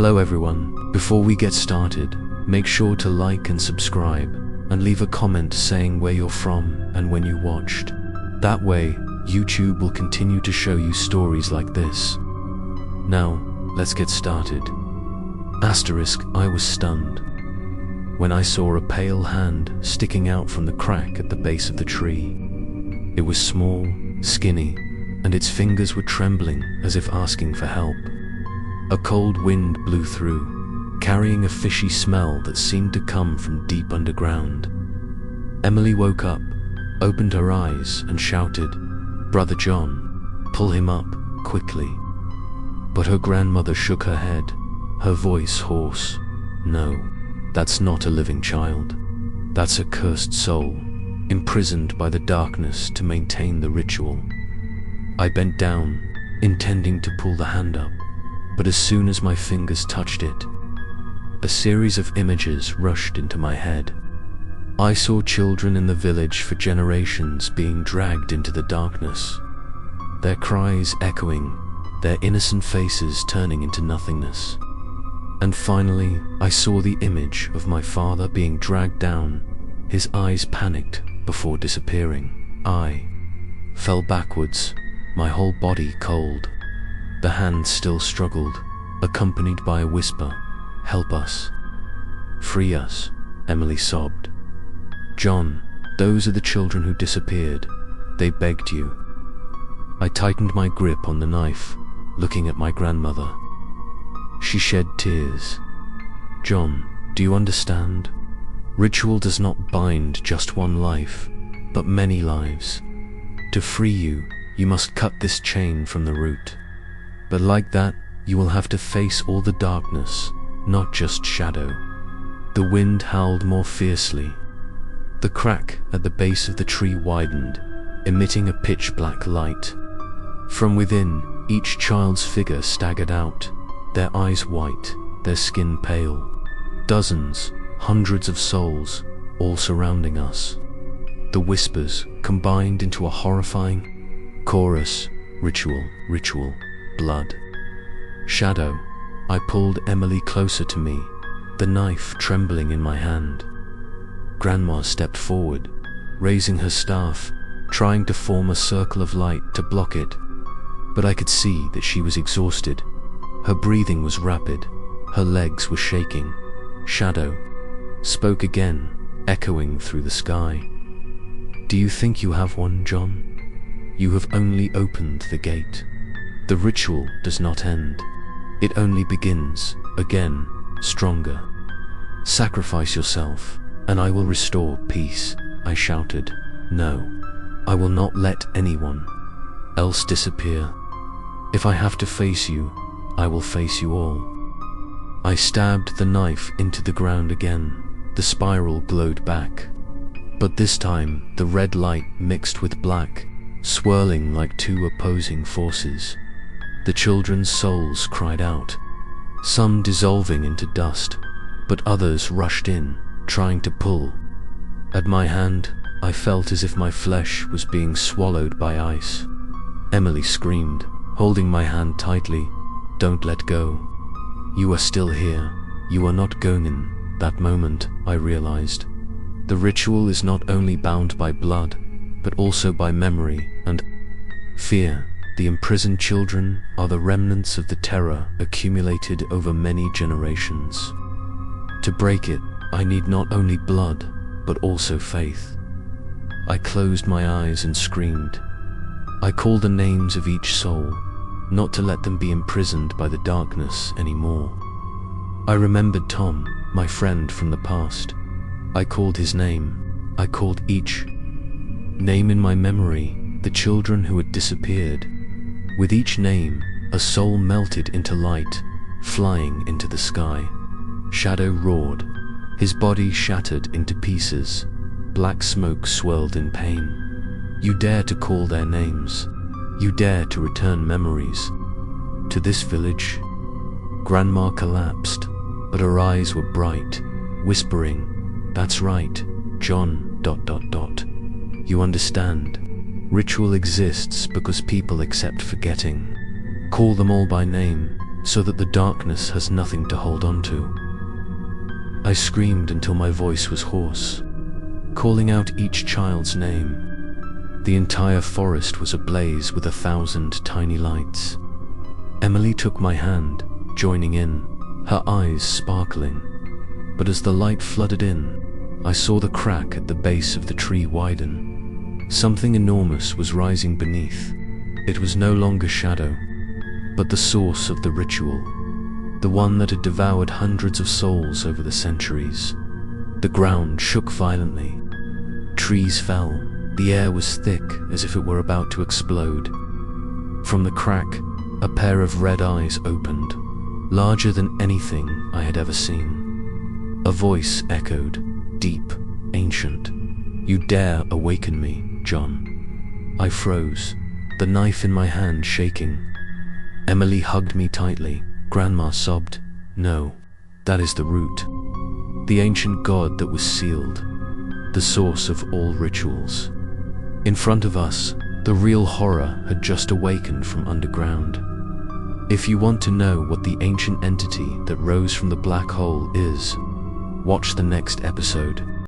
Hello everyone. Before we get started, make sure to like and subscribe, and leave a comment saying where you're from and when you watched. That way, YouTube will continue to show you stories like this. Now, let's get started. Asterisk, I was stunned when I saw a pale hand sticking out from the crack at the base of the tree. It was small, skinny, and its fingers were trembling as if asking for help. A cold wind blew through, carrying a fishy smell that seemed to come from deep underground. Emily woke up, opened her eyes, and shouted, "Brother John, pull him up, quickly." But her grandmother shook her head, her voice hoarse. "No, that's not a living child. That's a cursed soul, imprisoned by the darkness to maintain the ritual." I bent down, intending to pull the hand up, but as soon as my fingers touched it, a series of images rushed into my head. I saw children in the village for generations being dragged into the darkness, their cries echoing, their innocent faces turning into nothingness. And finally, I saw the image of my father being dragged down, his eyes panicked before disappearing. I fell backwards, my whole body cold. The hand still struggled, accompanied by a whisper, "Help us. Free us," Emily sobbed. "John, those are the children who disappeared. They begged you." I tightened my grip on the knife, looking at my grandmother. She shed tears. "John, do you understand? Ritual does not bind just one life, but many lives. To free you, you must cut this chain from the root. But like that, you will have to face all the darkness, not just shadow." The wind howled more fiercely. The crack at the base of the tree widened, emitting a pitch-black light. From within, each child's figure staggered out, their eyes white, their skin pale. Dozens, hundreds of souls, all surrounding us. The whispers combined into a horrifying chorus: "Ritual, ritual, blood." "Shadow." I pulled Emily closer to me, the knife trembling in my hand. Grandma stepped forward, raising her staff, trying to form a circle of light to block it. But I could see that she was exhausted. Her breathing was rapid, her legs were shaking. Shadow spoke again, echoing through the sky. "Do you think you have one, John? You have only opened the gate. The ritual does not end. It only begins, again, stronger. Sacrifice yourself, and I will restore peace," I shouted. "No, I will not let anyone else disappear. If I have to face you, I will face you all." I stabbed the knife into the ground again. The spiral glowed back. But this time, the red light mixed with black, swirling like two opposing forces. The children's souls cried out, some dissolving into dust, but others rushed in, trying to pull. At my hand, I felt as if my flesh was being swallowed by ice. Emily screamed, holding my hand tightly, "Don't let go. You are still here. You are not going in." That moment, I realized, the ritual is not only bound by blood, but also by memory and fear. The imprisoned children are the remnants of the terror accumulated over many generations. To break it, I need not only blood, but also faith. I closed my eyes and screamed. I called the names of each soul, not to let them be imprisoned by the darkness anymore. I remembered Tom, my friend from the past. I called his name. I called each name in my memory, the children who had disappeared. With each name, a soul melted into light, flying into the sky. Shadow roared, his body shattered into pieces. Black smoke swirled in pain. You dare to call their names. You dare to return memories to this village? Grandma collapsed, but her eyes were bright, whispering, "That's right, John... You understand. Ritual exists because people accept forgetting. Call them all by name, so that the darkness has nothing to hold on to. I screamed until my voice was hoarse, calling out each child's name. The entire forest was ablaze with 1,000 tiny lights. Emily took my hand, joining in, her eyes sparkling. But as the light flooded in, I saw the crack at the base of the tree widen. Something enormous was rising beneath. It was no longer shadow, but the source of the ritual, the one that had devoured hundreds of souls over the centuries. The ground shook violently. Trees fell. The air was thick, as if it were about to explode. From the crack, a pair of red eyes opened, larger than anything I had ever seen. A voice echoed, deep, ancient. "You dare awaken me, John." I froze, the knife in my hand shaking. Emily hugged me tightly. Grandma sobbed, "No, that is the root. The ancient god that was sealed, the source of all rituals." In front of us, the real horror had just awakened from underground. If you want to know what the ancient entity that rose from the black hole is, watch the next episode.